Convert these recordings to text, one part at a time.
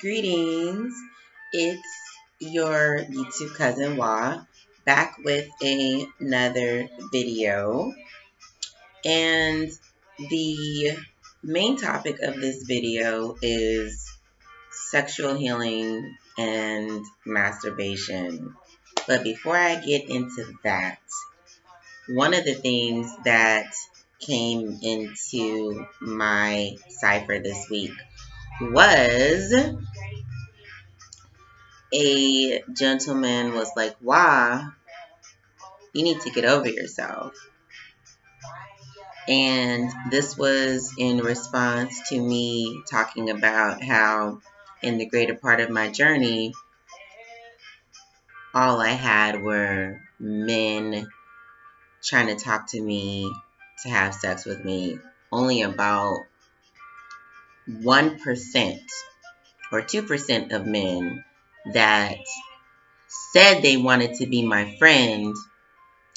Greetings. It's your YouTube cousin Wa back with another video. And the main topic of this video is sexual healing and masturbation. But before I get into that, one of the things that came into my cipher this week was a gentleman was like, wow, you need to get over yourself. And this was in response to me talking about how in the greater part of my journey, all I had were men trying to talk to me to have sex with me. Only about 1% or 2% of men that said they wanted to be my friend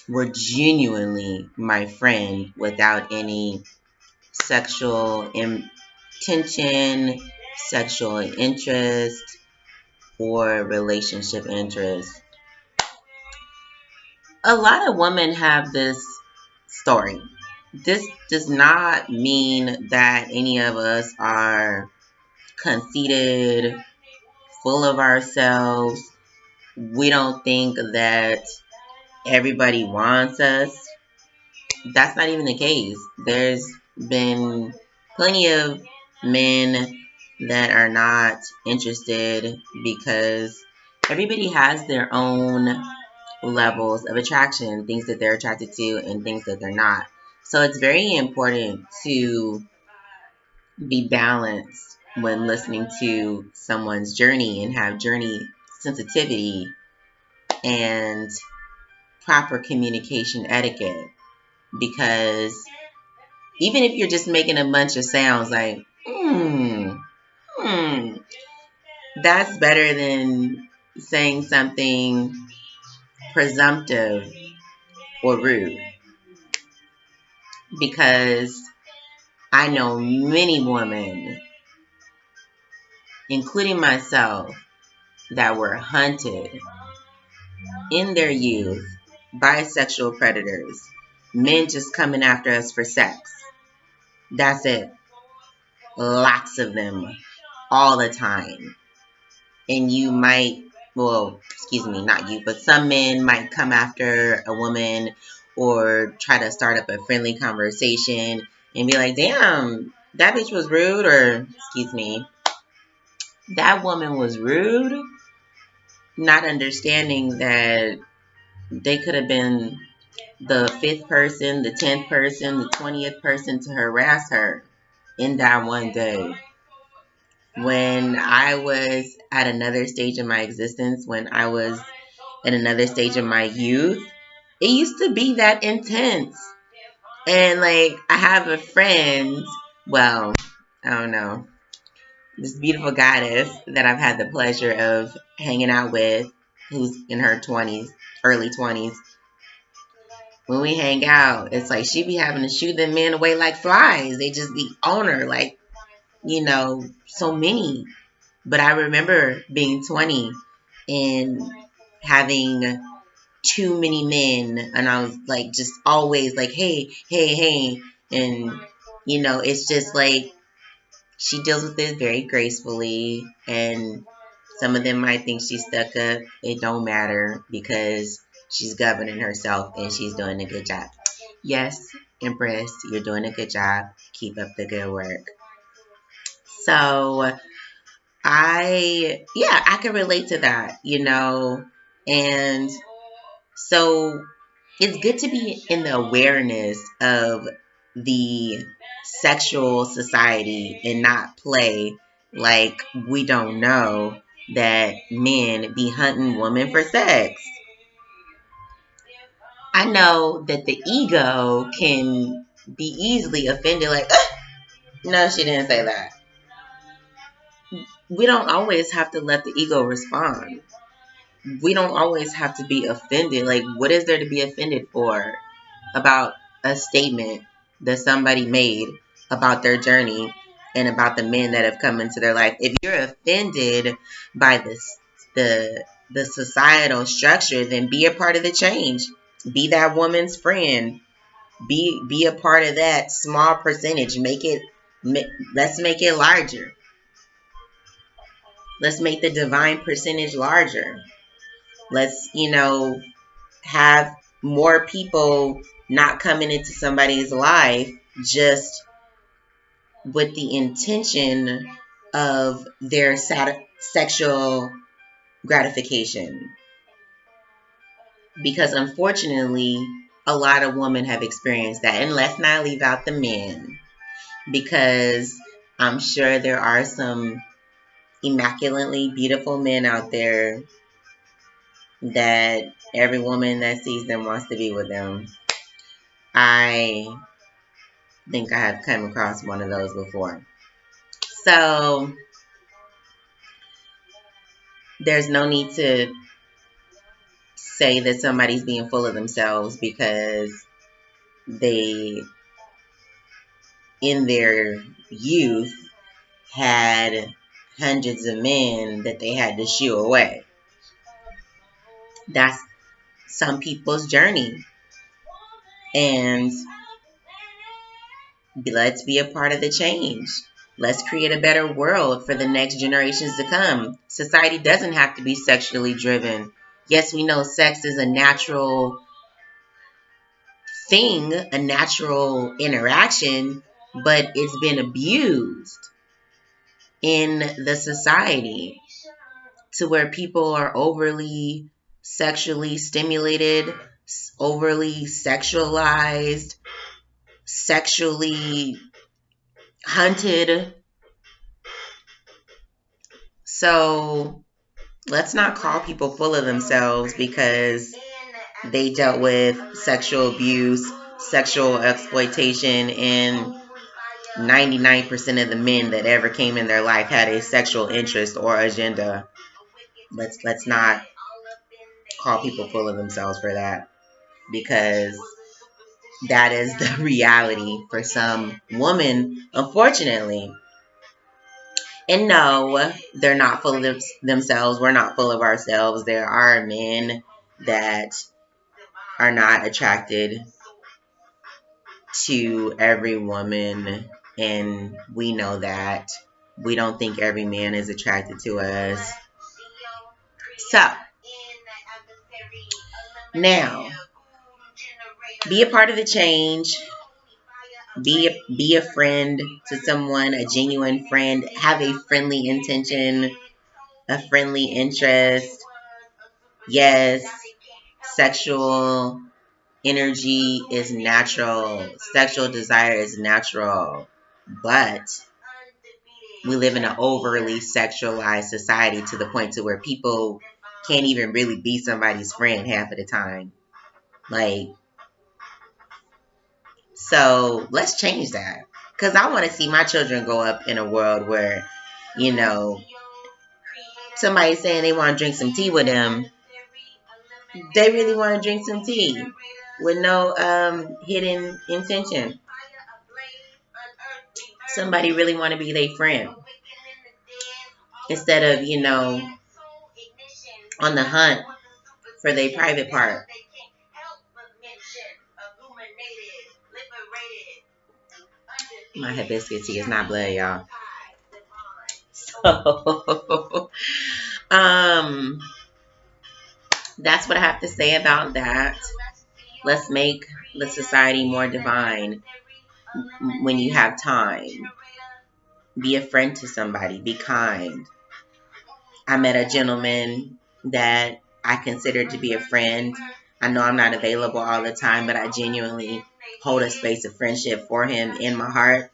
were genuinely my friend without any sexual intention, sexual interest, or relationship interest. A lot of women have this story. This does not mean that any of us are conceited, full of ourselves. We don't think that everybody wants us. That's not even the case. There's been plenty of men that are not interested because everybody has their own levels of attraction, things that they're attracted to and things that they're not. So it's very important to be balanced when listening to someone's journey and have journey sensitivity and proper communication etiquette. Because even if you're just making a bunch of sounds like, that's better than saying something presumptive or rude. Because I know many women, including myself, that were hunted in their youth by sexual predators. Men just coming after us for sex. That's it. Lots of them. All the time. And you might, well, excuse me, not you, but some men might come after a woman or try to start up a friendly conversation and be like, damn, that bitch was rude, or, excuse me, that woman was rude, not understanding that they could have been the 5th person, the 10th person, the 20th person to harass her in that one day. When I was at another stage of my existence, when I was at another stage of my youth, it used to be that intense. And like, I have a friend, well, I don't know, this beautiful goddess that I've had the pleasure of hanging out with, who's in her 20s, early 20s. When we hang out, it's like she be having to shoo them men away like flies. They just be on her like, so many. But I remember being 20 and having too many men, and I was like, just always like, hey, hey, hey. And, it's just like, she deals with it very gracefully, and some of them might think she's stuck up. It don't matter because she's governing herself and she's doing a good job. Yes, Empress, you're doing a good job. Keep up the good work. So I can relate to that, and so it's good to be in the awareness of the sexual society and not play like we don't know that men be hunting women for sex. I know that the ego can be easily offended, like, no, she didn't say that. We don't always have to let the ego respond. We don't always have to be offended. Like, what is there to be offended for about a statement that somebody made about their journey and about the men that have come into their life. If you're offended by the societal structure, then be a part of the change. Be that woman's friend. Be a part of that small percentage. Let's make it larger. Let's make the divine percentage larger. Let's, have more people not coming into somebody's life just with the intention of their sexual gratification. Because unfortunately, a lot of women have experienced that. And let's not leave out the men, because I'm sure there are some immaculately beautiful men out there that every woman that sees them wants to be with them. I think I have come across one of those before. So there's no need to say that somebody's being full of themselves because they, in their youth, had hundreds of men that they had to shoo away. That's some people's journey. And let's be a part of the change. Let's create a better world for the next generations to come. Society doesn't have to be sexually driven. Yes, we know sex is a natural thing, a natural interaction, but it's been abused in the society to where people are overly sexually stimulated, overly sexualized, sexually hunted. So let's not call people full of themselves because they dealt with sexual abuse, sexual exploitation, and 99% of the men that ever came in their life had a sexual interest or agenda. Let's not call people full of themselves for that, because that is the reality for some women, unfortunately. And no, they're not full of themselves. We're not full of ourselves. There are men that are not attracted to every woman, and we know that. We don't think every man is attracted to us. So, now, be a part of the change. Be a friend to someone, a genuine friend. Have a friendly intention, a friendly interest. Yes, sexual energy is natural. Sexual desire is natural. But we live in an overly sexualized society to the point to where people can't even really be somebody's friend half of the time. So let's change that. Because I want to see my children grow up in a world where, somebody's saying they want to drink some tea with them. They really want to drink some tea with no hidden intention. Somebody really want to be their friend. Instead of, on the hunt for their private part. My hibiscus tea is not blood, y'all. So, that's what I have to say about that. Let's make the society more divine when you have time. Be a friend to somebody. Be kind. I met a gentleman that I considered to be a friend. I know I'm not available all the time, but I genuinely hold a space of friendship for him in my heart.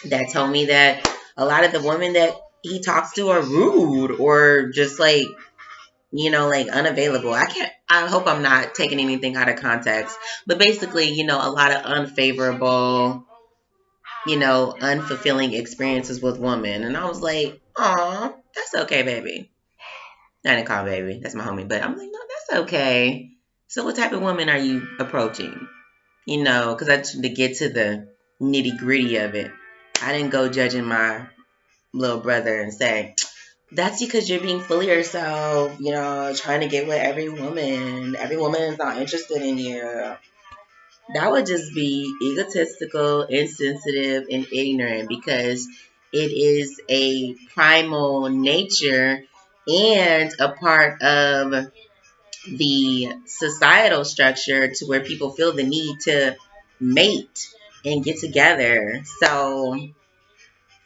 That told me that a lot of the women that he talks to are rude or just unavailable. I hope I'm not taking anything out of context, but basically, a lot of unfavorable, unfulfilling experiences with women. And I was like, aw, that's okay, baby. I didn't call baby. That's my homie. But I'm like, no, that's okay. So what type of woman are you approaching? Because I to get to the nitty gritty of it. I didn't go judging my little brother and say, that's because you're being full of yourself, trying to get with every woman. Every woman is not interested in you. That would just be egotistical, insensitive, and ignorant because it is a primal nature and a part of the societal structure to where people feel the need to mate and get together. So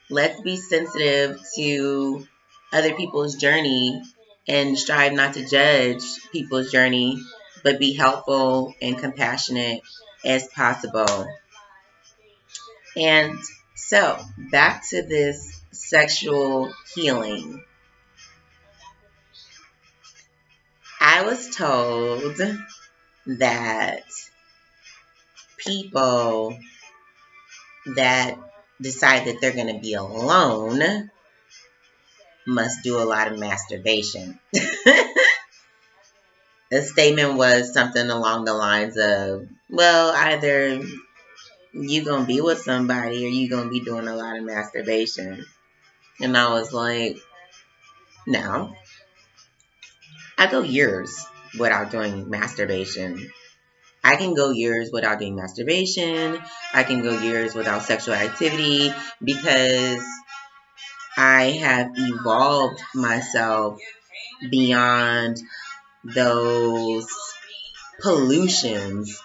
let's be sensitive to other people's journey and strive not to judge people's journey, but be helpful and compassionate as possible. And so, back to this sexual healing. I was told that people that decide that they're going to be alone must do a lot of masturbation. The statement was something along the lines of, well, either you going to be with somebody or you going to be doing a lot of masturbation. And I was like, no. I go years without doing masturbation. I can go years without doing masturbation. I can go years without sexual activity because I have evolved myself beyond those pollutions.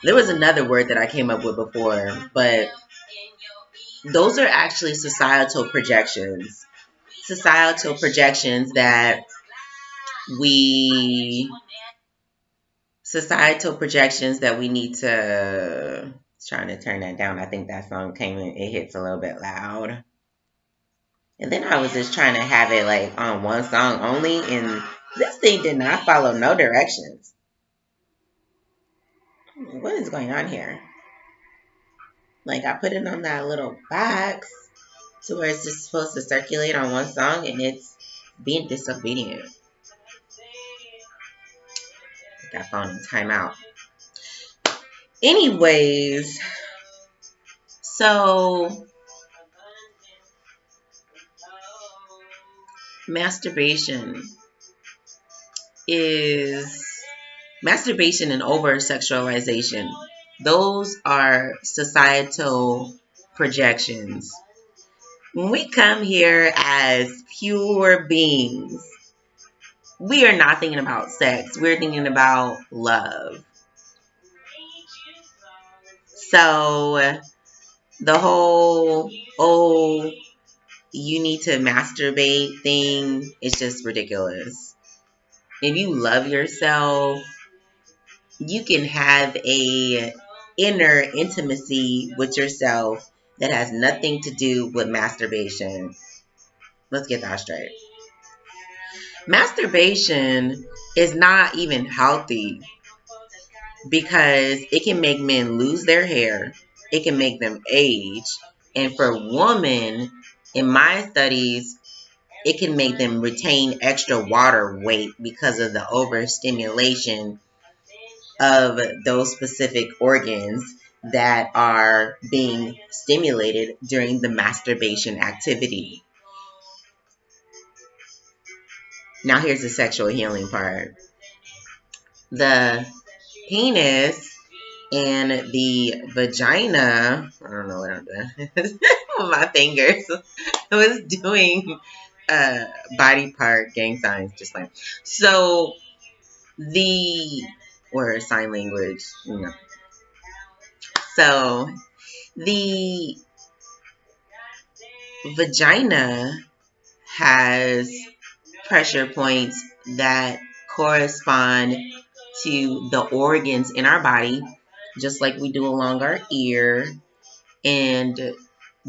There was another word that I came up with before, but those are actually societal projections. Societal projections that we need to. Trying to turn that down. I think that song came in, it hits a little bit loud. And then I was just trying to have it like on one song only, and this thing did not follow no directions. What is going on here? Like, I put it on that little box to where it's just supposed to circulate on one song, and it's being disobedient. Put that phone in timeout. Anyways, so masturbation and over-sexualization. Those are societal projections. When we come here as pure beings, we are not thinking about sex. We're thinking about love. So the whole, you need to masturbate thing is just ridiculous. If you love yourself, you can have a inner intimacy with yourself that has nothing to do with masturbation. Let's get that straight. Masturbation is not even healthy because it can make men lose their hair. It can make them age. And for women, in my studies, it can make them retain extra water weight because of the overstimulation of those specific organs that are being stimulated during the masturbation activity. Now here's the sexual healing part. The penis and the vagina, I don't know what I'm doing with my fingers. I was doing body part gang signs just like. So or sign language, So the vagina has pressure points that correspond to the organs in our body, just like we do along our ear and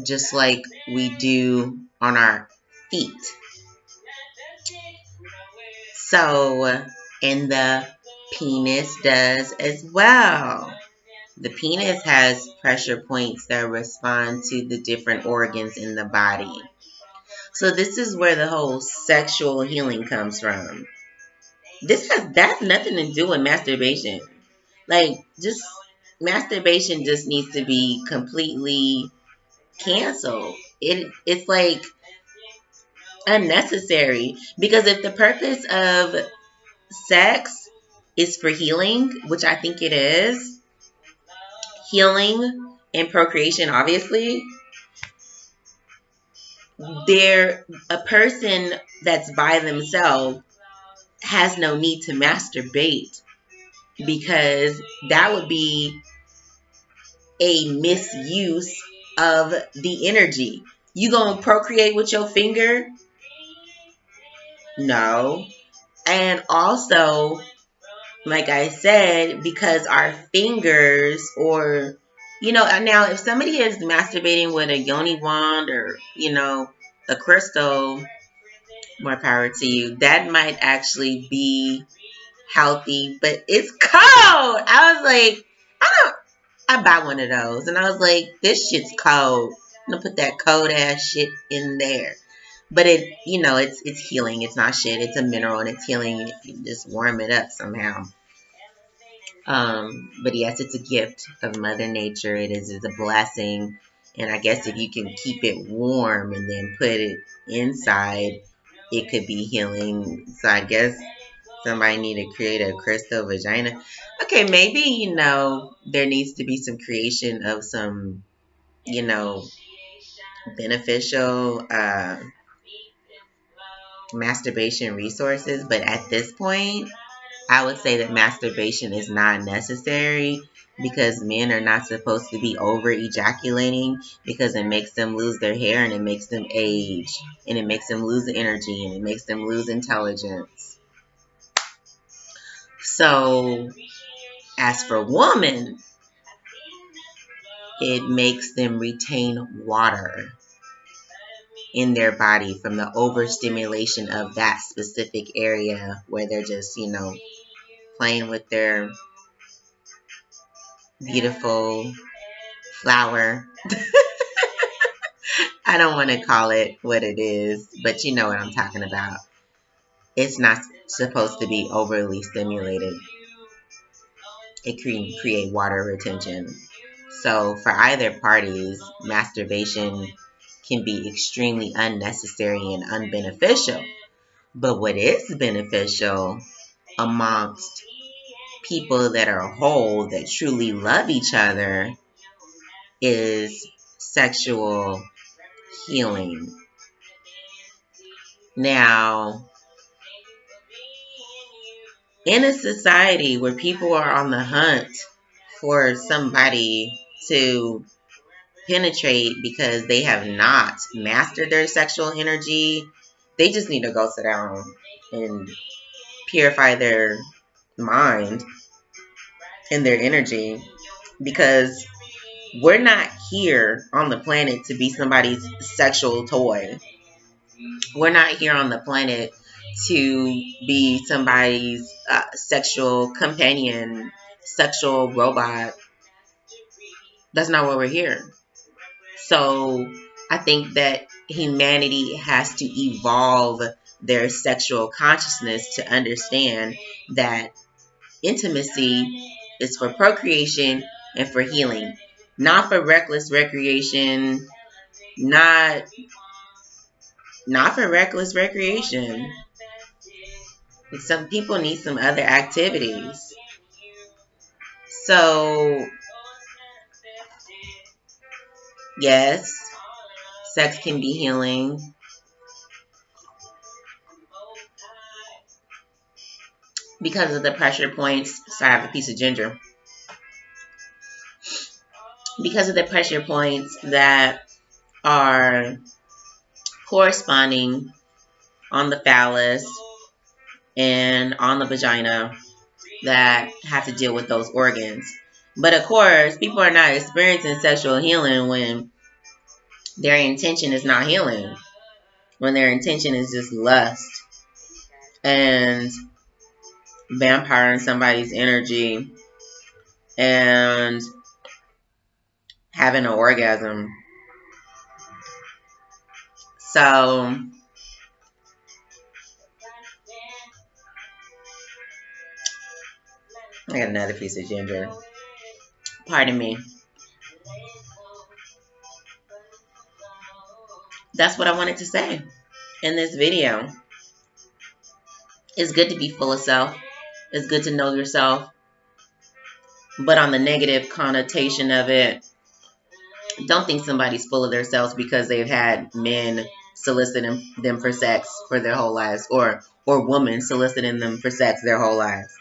just like we do on our feet. So, and the penis does as well. The penis has pressure points that respond to the different organs in the body. So this is where the whole sexual healing comes from. That's nothing to do with masturbation. Like, just masturbation just needs to be completely canceled. It's like unnecessary, because if the purpose of sex is for healing, which I think it is, healing and procreation, obviously, there a person that's by themselves has no need to masturbate, because that would be a misuse of the energy. You gonna procreate with your finger? No. And also, like I said, because our fingers, or, now if somebody is masturbating with a yoni wand, or, a crystal, more power to you. That might actually be healthy, but it's cold. I was like, I buy one of those, and I was like, this shit's cold. I'm gonna put that cold ass shit in there. But it's healing. It's not shit. It's a mineral, and it's healing if you just warm it up somehow. But yes, it's a gift of Mother Nature. It's a blessing. And I guess if you can keep it warm and then put it inside, it could be healing. So I guess somebody need to create a crystal vagina. Okay, maybe, there needs to be some creation of some, beneficial masturbation resources. But at this point, I would say that masturbation is not necessary, because men are not supposed to be over ejaculating, because it makes them lose their hair, and it makes them age, and it makes them lose energy, and it makes them lose intelligence. So as for women, it makes them retain water in their body from the overstimulation of that specific area where they're just, playing with their beautiful flower. I don't want to call it what it is, but you know what I'm talking about. It's not supposed to be overly stimulated. It can create water retention. So for either parties, masturbation can be extremely unnecessary and unbeneficial. But what is beneficial amongst people that are whole, that truly love each other, is sexual healing. Now, in a society where people are on the hunt for somebody to penetrate because they have not mastered their sexual energy, they just need to go sit down and purify their mind and their energy, because we're not here on the planet to be somebody's sexual toy. We're not here on the planet to be somebody's sexual companion, sexual robot. That's not why we're here. So I think that humanity has to evolve their sexual consciousness to understand that intimacy is for procreation and for healing, not for reckless recreation, not for reckless recreation. Some people need some other activities. So, yes, sex can be healing. Because of the pressure points, so I have a piece of ginger. Because of the pressure points that are corresponding on the phallus and on the vagina, that have to deal with those organs. But of course, people are not experiencing sexual healing when their intention is not healing. When their intention is just lust and vampiring somebody's energy and having an orgasm. So I got another piece of ginger. Pardon me. that's what I wanted to say in this video. It's good to be full of self. It's good to know yourself. But on the negative connotation of it, don't think somebody's full of themselves because they've had men soliciting them for sex for their whole lives, or women soliciting them for sex their whole lives.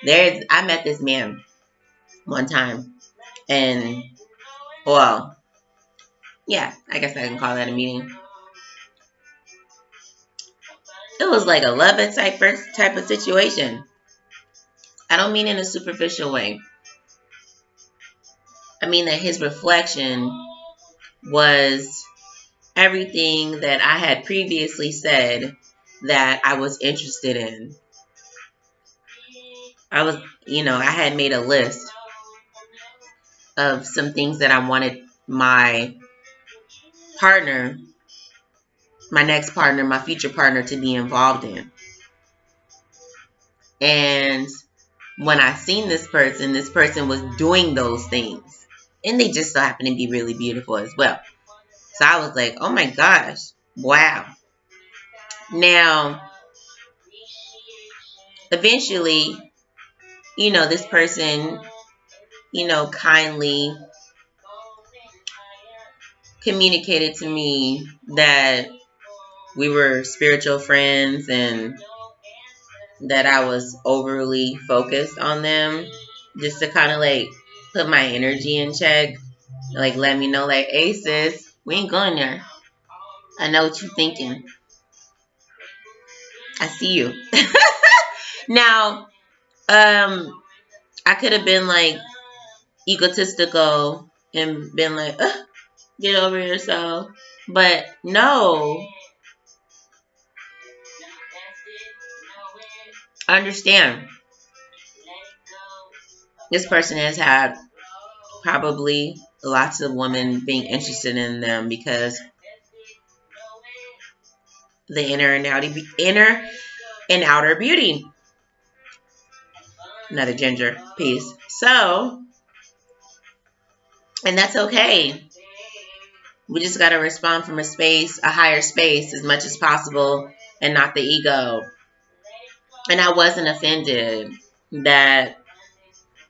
I met this man one time, and well, yeah, I guess I can call that a meeting. It was like a love at first type of situation. I don't mean in a superficial way. I mean that his reflection was everything that I had previously said that I was interested in. I had made a list of some things that I wanted my partner, my next partner, my future partner to be involved in. And when I seen this person was doing those things. And they just so happen to be really beautiful as well. So I was like, oh my gosh, wow. Now, eventually, this person, kindly communicated to me that we were spiritual friends and that I was overly focused on them, just to kind of like put my energy in check, like let me know like, hey sis, we ain't going there. I know what you're thinking. I see you. Now, I could have been like egotistical and been like, get over yourself. But no. Understand. This person has had probably lots of women being interested in them because the inner and outer beauty. Another ginger piece. So, and that's okay. We just got to respond from a higher space as much as possible and not the ego. And I wasn't offended that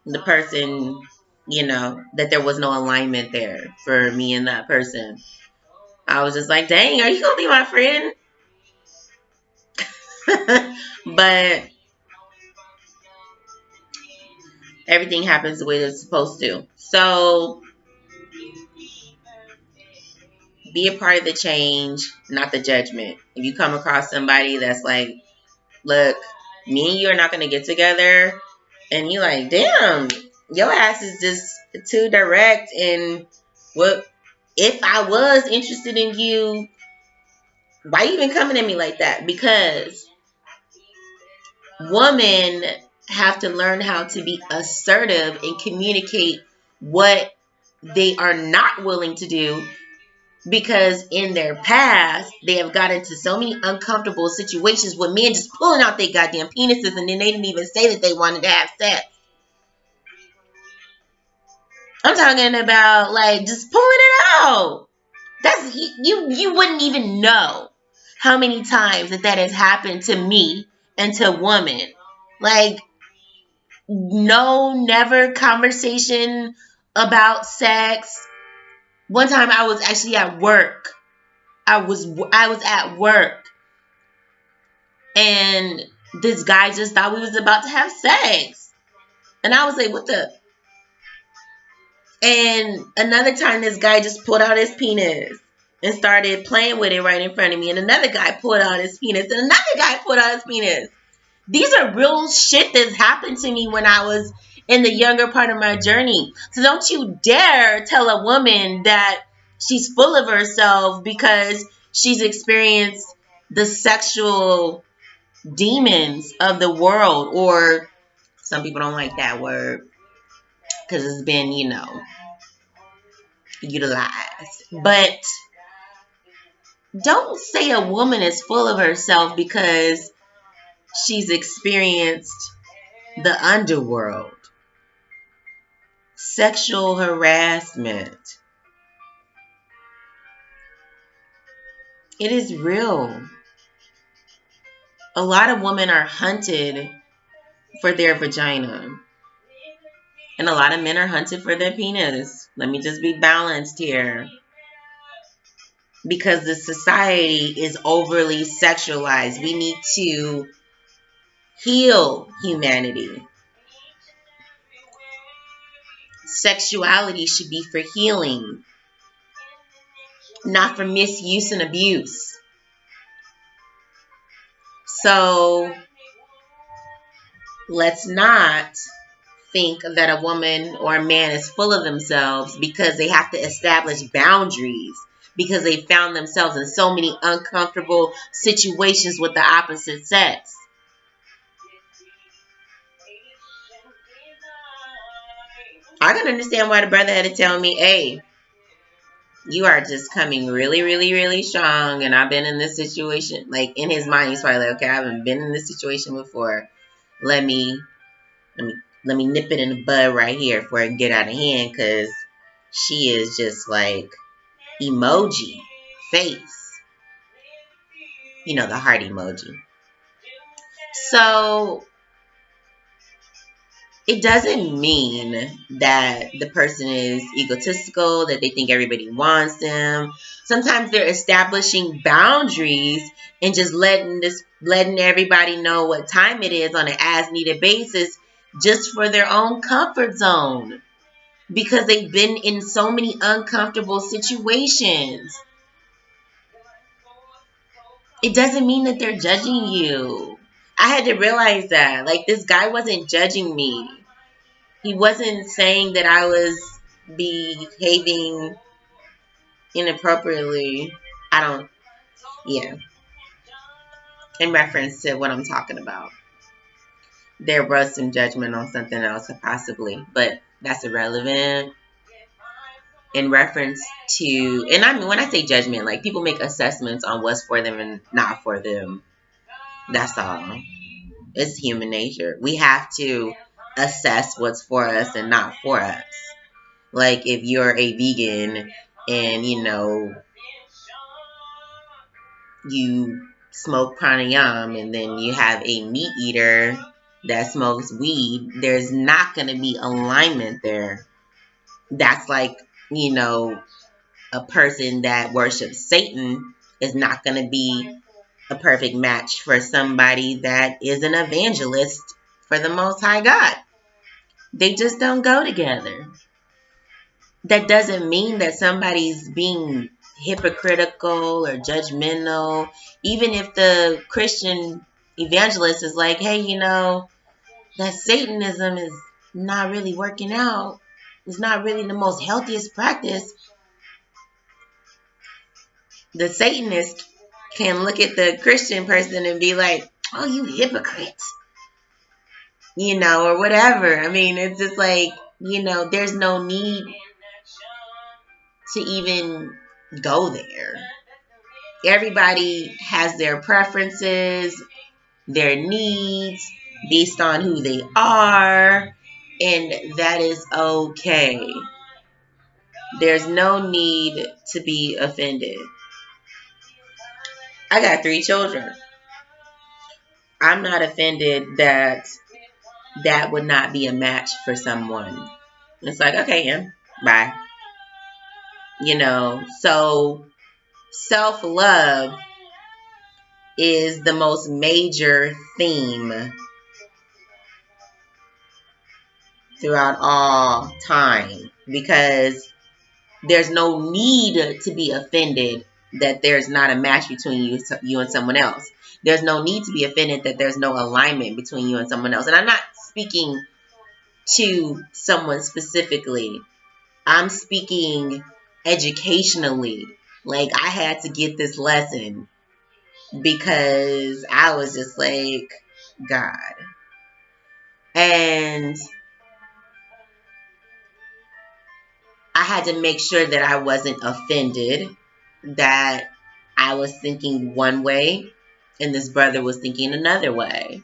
the person, that there was no alignment there for me and that person. I was just like, dang, are you going to be my friend? But everything happens the way it's supposed to. So be a part of the change, not the judgment. If you come across somebody that's like, look, me and you are not going to get together, and you're like, damn, your ass is just too direct, and what if I was interested in you, why you even coming at me like that? Because women have to learn how to be assertive and communicate what they are not willing to do, because in their past they have got into so many uncomfortable situations with men just pulling out their goddamn penises, and then they didn't even say that they wanted to have sex. I'm talking about like just pulling it out. That's you wouldn't even know how many times that has happened to me and to women. Like, no, never conversation about sex. One time I was actually at work. I was at work, and this guy just thought we was about to have sex, and I was like, what the? And another time, this guy just pulled out his penis and started playing with it right in front of me, and another guy pulled out his penis, and another guy pulled out his penis. These are real shit that's happened to me when I was in the younger part of my journey. So don't you dare tell a woman that she's full of herself because she's experienced the sexual demons of the world, or some people don't like that word because it's been, utilized. But don't say a woman is full of herself because she's experienced the underworld, sexual harassment, It is real. A lot of women are hunted for their vagina. And a lot of men are hunted for their penis. Let me just be balanced here. Because the society is overly sexualized. We need to heal humanity. Sexuality should be for healing, not for misuse and abuse. So let's not think that a woman or a man is full of themselves because they have to establish boundaries, because they found themselves in so many uncomfortable situations with the opposite sex. I can understand why the brother had to tell me, hey, you are just coming really, really, really strong, and I've been in this situation. Like, in his mind, he's probably like, okay, I haven't been in this situation before. Let me nip it in the bud right here before it get out of hand, because she is just like emoji face. You know, the heart emoji. So it doesn't mean that the person is egotistical, that they think everybody wants them. Sometimes they're establishing boundaries and just letting everybody know what time it is on an as-needed basis just for their own comfort zone. Because they've been in so many uncomfortable situations. It doesn't mean that they're judging you. I had to realize that. Like, this guy wasn't judging me. He wasn't saying that I was behaving inappropriately. Yeah. In reference to what I'm talking about. There was some judgment on something else, possibly, but that's irrelevant. In reference to, and I mean, when I say judgment, like, people make assessments on what's for them and not for them. That's all. It's human nature. We have to assess what's for us and not for us. Like, if you're a vegan and, you smoke pranayama, and then you have a meat eater that smokes weed, there's not going to be alignment there. That's like, a person that worships Satan is not going to be a perfect match for somebody that is an evangelist for the Most High God. They just don't go together. That doesn't mean that somebody's being hypocritical or judgmental. Even if the Christian evangelist is like, hey, that Satanism is not really working out. It's not really the most healthiest practice. The Satanist can look at the Christian person and be like, oh, you hypocrite. Or whatever. I mean, it's just like, there's no need to even go there. Everybody has their preferences, their needs based on who they are, and that is okay. There's no need to be offended. I got 3 children. I'm not offended that would not be a match for someone. It's like, okay, bye. So self-love is the most major theme throughout all time, because there's no need to be offended that there's not a match between you and someone else. There's no need to be offended that there's no alignment between you and someone else. And I'm not speaking to someone specifically. I'm speaking educationally. Like, I had to get this lesson because I was just like, God. And I had to make sure that I wasn't offended, that I was thinking one way and this brother was thinking another way.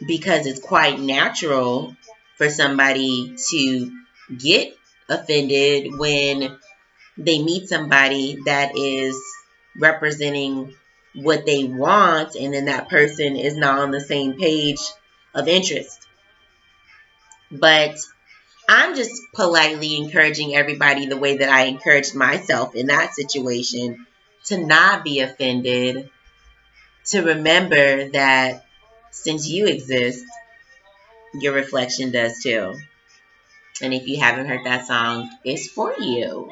Because it's quite natural for somebody to get offended when they meet somebody that is representing what they want, and then that person is not on the same page of interest. But I'm just politely encouraging everybody the way that I encouraged myself in that situation, to not be offended, to remember that since you exist, your reflection does too. And if you haven't heard that song, it's for you.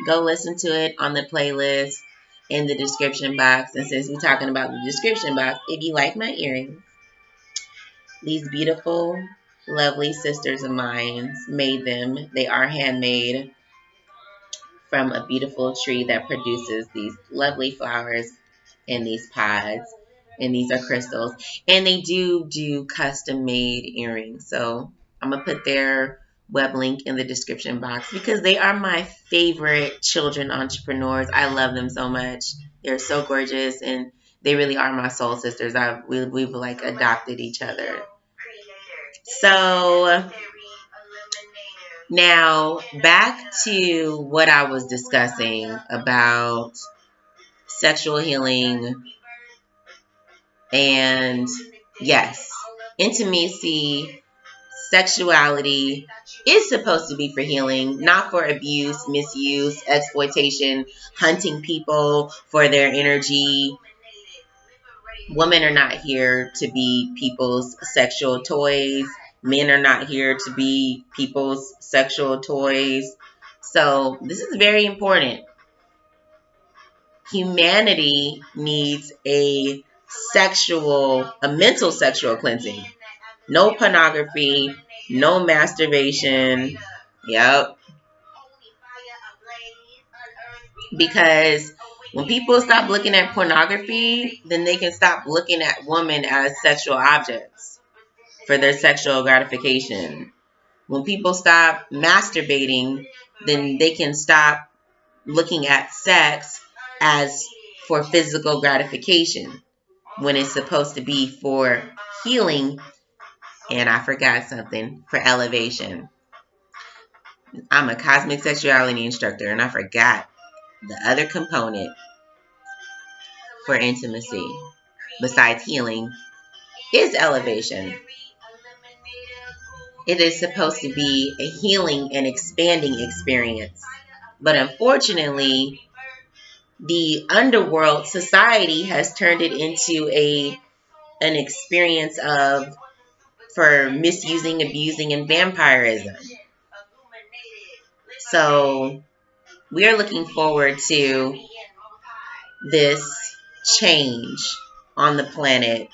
Go listen to it on the playlist in the description box. And since we're talking about the description box, if you like my earrings, these beautiful, lovely sisters of mine made them. They are handmade from a beautiful tree that produces these lovely flowers in these pods. And these are crystals. And they do custom made earrings. So I'm going to put their web link in the description box because they are my favorite children entrepreneurs. I love them so much. They're so gorgeous, and they really are my soul sisters. We've like adopted each other. So now back to what I was discussing about sexual healing. And yes, intimacy, sexuality is supposed to be for healing, not for abuse, misuse, exploitation, hunting people for their energy. Women are not here to be people's sexual toys. Men are not here to be people's sexual toys. So this is very important. Humanity needs a mental sexual cleansing. No pornography, no masturbation. Yep. Because when people stop looking at pornography, then they can stop looking at women as sexual objects for their sexual gratification. When people stop masturbating, then they can stop looking at sex as for physical gratification, when it's supposed to be for healing. And I forgot something, for elevation. I'm a cosmic sexuality instructor, and I forgot the other component for intimacy, besides healing, is elevation. It is supposed to be a healing and expanding experience. But unfortunately, the underworld society has turned it into an experience for misusing, abusing, and vampirism. So we are looking forward to this change on the planet,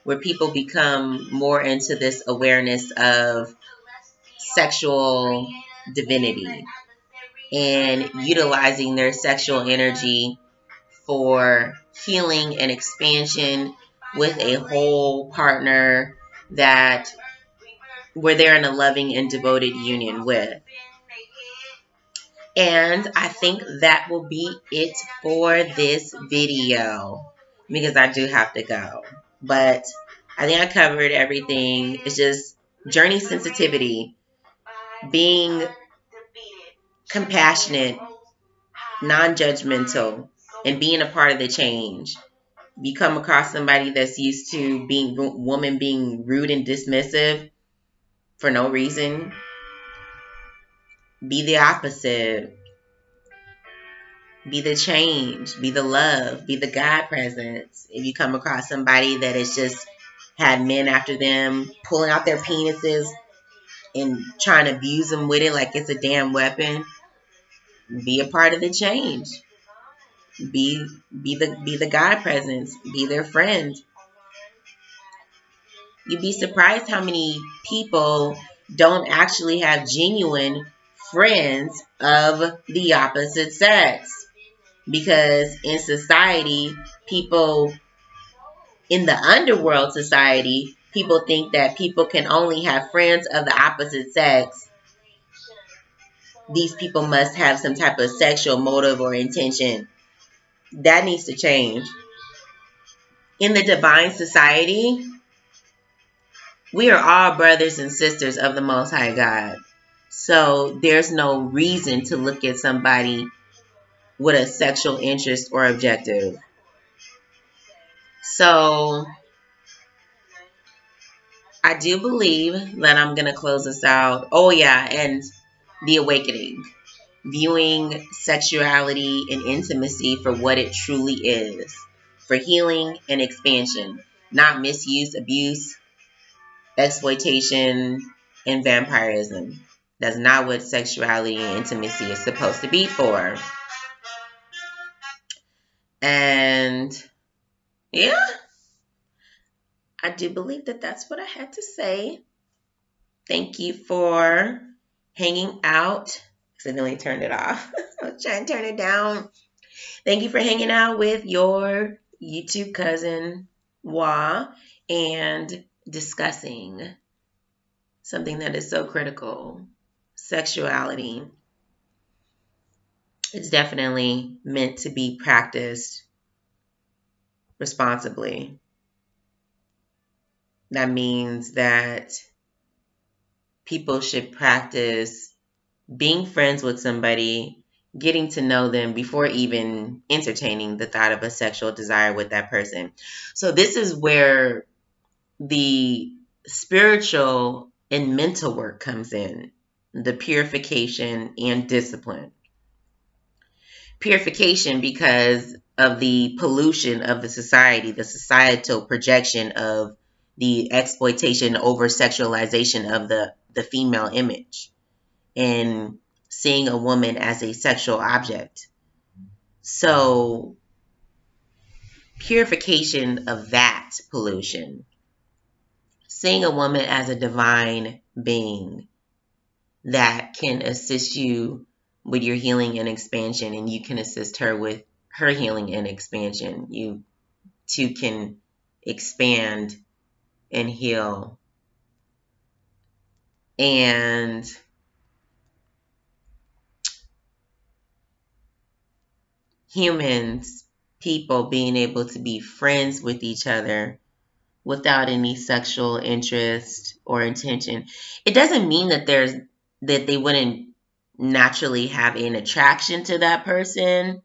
where people become more into this awareness of sexual divinity and utilizing their sexual energy for healing and expansion with a whole partner that where they're in a loving and devoted union with. And I think that will be it for this video, because I do have to go. But I think I covered everything. It's just journey sensitivity, being compassionate, non-judgmental, and being a part of the change. You come across somebody that's used to woman being rude and dismissive for no reason, be the opposite. Be the change, be the love, be the God presence. If you come across somebody that has just had men after them, pulling out their penises and trying to abuse them with it like it's a damn weapon, be a part of the change. Be the God presence, be their friend. You'd be surprised how many people don't actually have genuine friends of the opposite sex. Because in society, people in the underworld society, people think that people can only have friends of the opposite sex. These people must have some type of sexual motive or intention. That needs to change. In the divine society, we are all brothers and sisters of the Most High God. So there's no reason to look at somebody with a sexual interest or objective. So I do believe that I'm going to close this out. Oh, yeah, and the awakening. Viewing sexuality and intimacy for what it truly is, for healing and expansion, not misuse, abuse, exploitation, and vampirism. That's not what sexuality and intimacy is supposed to be for. And yeah, I do believe that that's what I had to say. Thank you for hanging out. Accidentally turned it off. I was trying to turn it down. Thank you for hanging out with your YouTube cousin, Wa, and discussing something that is so critical, sexuality. It's definitely meant to be practiced responsibly. That means that people should practice being friends with somebody, getting to know them before even entertaining the thought of a sexual desire with that person. So this is where the spiritual and mental work comes in, the purification and discipline. Purification because of the pollution of the society, the societal projection of the exploitation over sexualization of the female image and seeing a woman as a sexual object. So purification of that pollution, seeing a woman as a divine being that can assist you with your healing and expansion, and you can assist her with her healing and expansion. You two can expand and heal. And humans, people being able to be friends with each other without any sexual interest or intention. It doesn't mean that they wouldn't naturally have an attraction to that person,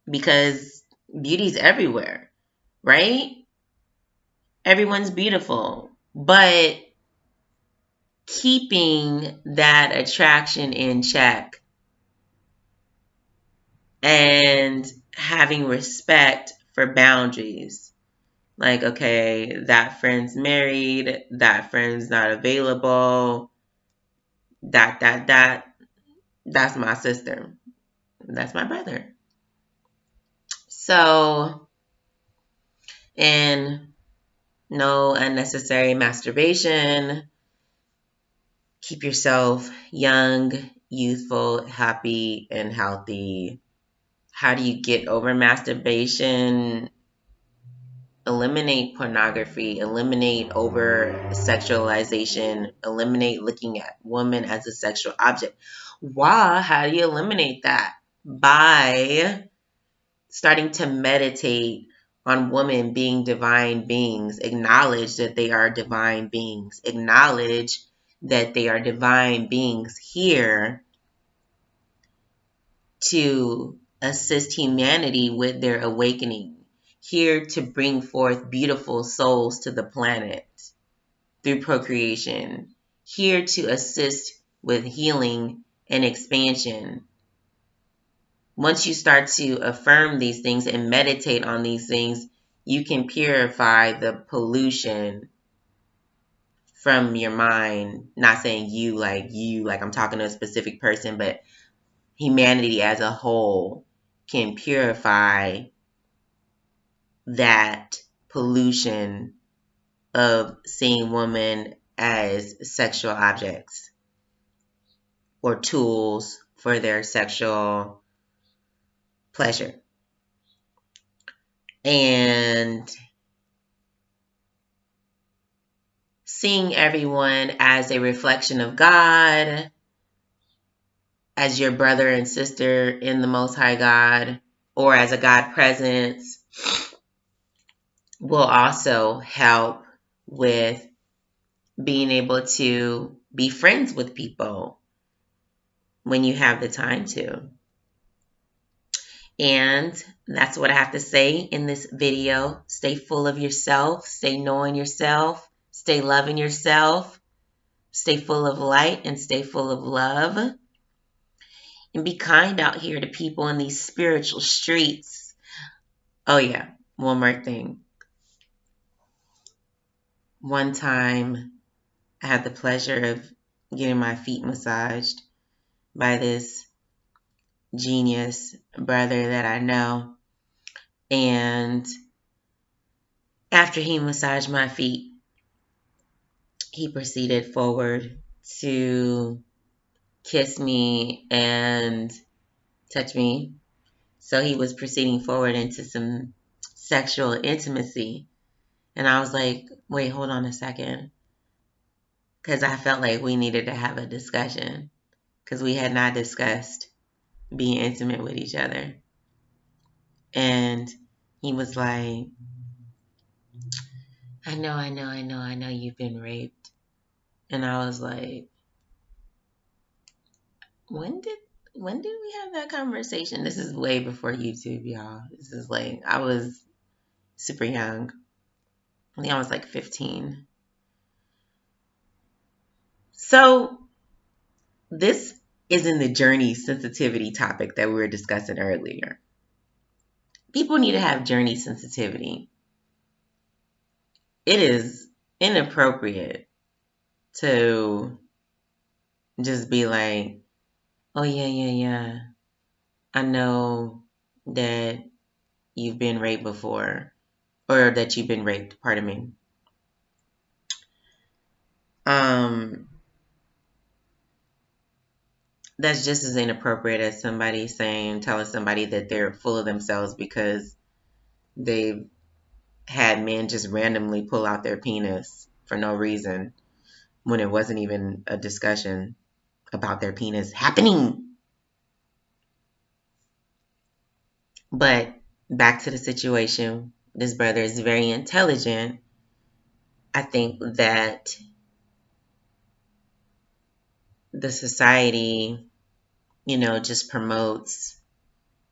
because beauty's everywhere, right? Everyone's beautiful, but keeping that attraction in check and having respect for boundaries. Like, okay, that friend's married, that friend's not available, that's my sister. That's my brother. So, and no unnecessary masturbation. Keep yourself young, youthful, happy, and healthy. How do you get over masturbation? Eliminate pornography, eliminate over sexualization, eliminate looking at women as a sexual object. Why? How do you eliminate that? By starting to meditate on women being divine beings. Acknowledge that they are divine beings. Acknowledge that they are divine beings here to assist humanity with their awakening, here to bring forth beautiful souls to the planet through procreation, here to assist with healing and expansion. Once you start to affirm these things and meditate on these things, you can purify the pollution from your mind. Not saying you, like I'm talking to a specific person, but humanity as a whole can purify that pollution of seeing women as sexual objects or tools for their sexual pleasure. And seeing everyone as a reflection of God, as your brother and sister in the Most High God, or as a God presence, will also help with being able to be friends with people when you have the time to. And that's what I have to say in this video. Stay full of yourself, stay knowing yourself, stay loving yourself, stay full of light, and stay full of love. And be kind out here to people in these spiritual streets. Oh, yeah, one more thing. One time, I had the pleasure of getting my feet massaged by this genius brother that I know. And after he massaged my feet, he proceeded forward to kiss me and touch me. So he was proceeding forward into some sexual intimacy. And I was like, wait, hold on a second. Because I felt like we needed to have a discussion. Because we had not discussed being intimate with each other. And he was like, I know you've been raped. And I was like, when did we have that conversation? This is way before YouTube, y'all. This is like, I was super young. I think I was like 15. So this is in the journey sensitivity topic that we were discussing earlier. People need to have journey sensitivity. It is inappropriate to just be like, oh yeah. I know that you've been raped before, or that you've been raped, pardon me. That's just as inappropriate as somebody telling somebody that they're full of themselves because they've had men just randomly pull out their penis for no reason when it wasn't even a discussion about their penis happening. But back to the situation. This brother is very intelligent. I think that the society, just promotes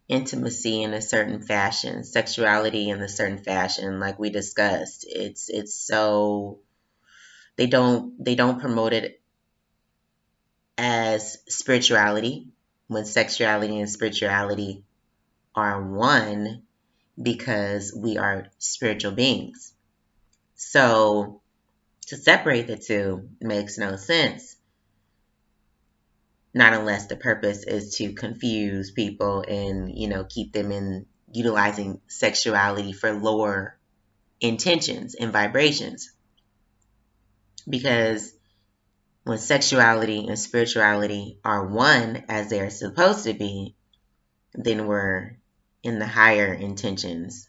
intimacy in a certain fashion, sexuality in a certain fashion, like we discussed. It's so they don't promote it as spirituality when sexuality and spirituality are one because we are spiritual beings. So to separate the two makes no sense. Not unless the purpose is to confuse people and, keep them in utilizing sexuality for lower intentions and vibrations. Because when sexuality and spirituality are one as they are supposed to be, then we're in the higher intentions,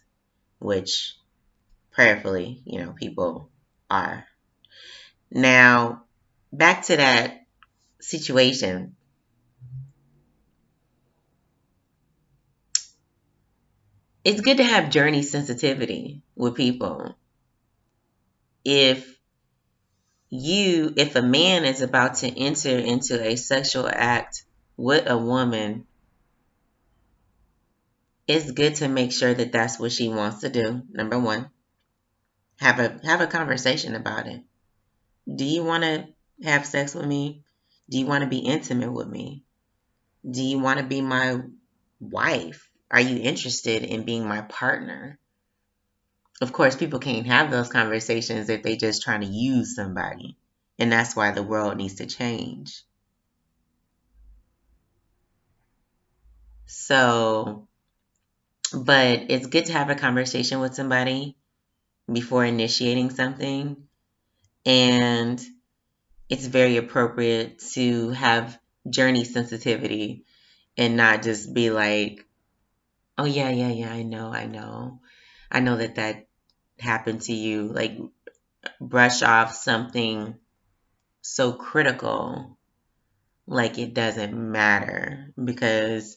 which prayerfully, people are. Now, back to that situation. It's good to have journey sensitivity with people. If a man is about to enter into a sexual act with a woman, it's good to make sure that that's what she wants to do. Number one, have a conversation about it. Do you want to have sex with me? Do you want to be intimate with me? Do you want to be my wife? Are you interested in being my partner? Of course, people can't have those conversations if they just trying to use somebody. And that's why the world needs to change. So, but it's good to have a conversation with somebody before initiating something. And it's very appropriate to have journey sensitivity and not just be like, oh yeah, I know that happened to you. Like, brush off something so critical like it doesn't matter, because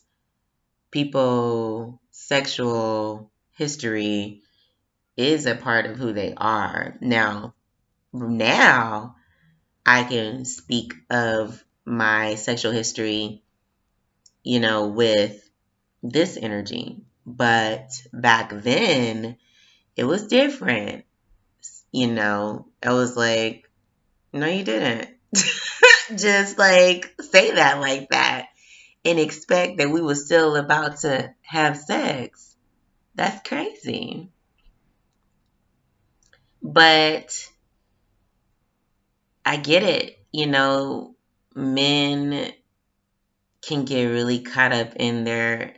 people sexual history is a part of who they are. Now I can speak of my sexual history, with this energy. But back then, it was different. You know, I was like, no, you didn't. Just like say that like that and expect that we were still about to have sex. That's crazy. But I get it. You know, men can get really caught up in their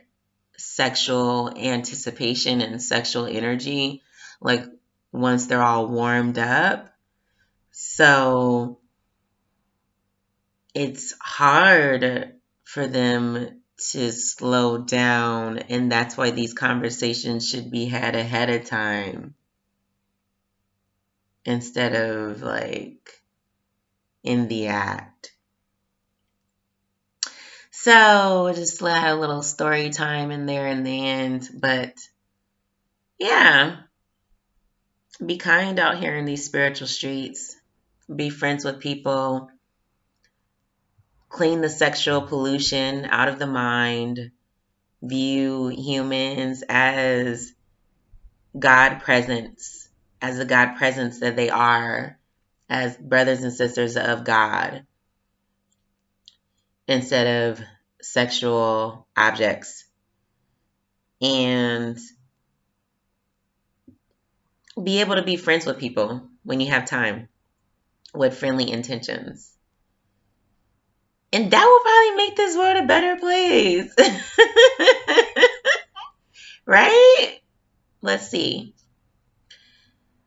sexual anticipation and sexual energy, like once they're all warmed up. So it's hard for them to slow down, and that's why these conversations should be had ahead of time instead of like in the act. So just had a little story time in there in the end, but yeah, be kind out here in these spiritual streets. Be friends with people. Clean the sexual pollution out of the mind. View humans as God presence, as the God presence that they are, as brothers and sisters of God, instead of sexual objects. And be able to be friends with people when you have time with friendly intentions. And that will probably make this world a better place. Right? Let's see.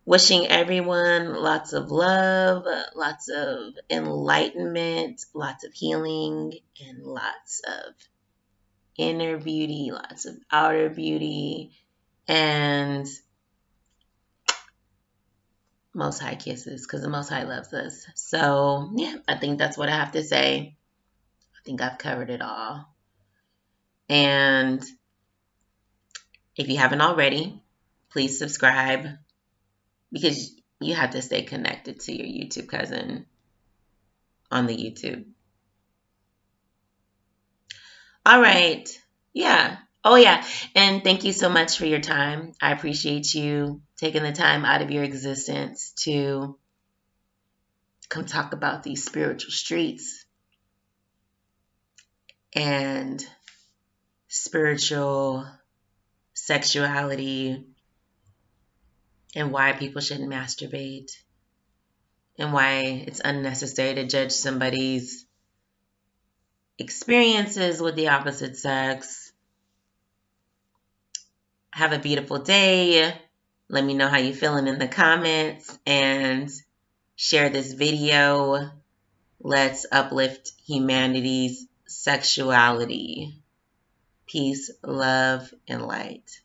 Wishing everyone lots of love, lots of enlightenment, lots of healing, and lots of inner beauty, lots of outer beauty, and Most High kisses, because the Most High loves us. So, yeah, I think that's what I have to say. I think I've covered it all. And if you haven't already, please subscribe, because you have to stay connected to your YouTube cousin on the YouTube. All right. Yeah. Oh, yeah. And thank you so much for your time. I appreciate you taking the time out of your existence to come talk about these spiritual streets and spiritual sexuality and why people shouldn't masturbate and why it's unnecessary to judge somebody's experiences with the opposite sex. Have a beautiful day. Let me know how you're feeling in the comments and share this video. Let's uplift humanity's sexuality. Peace, love, and light.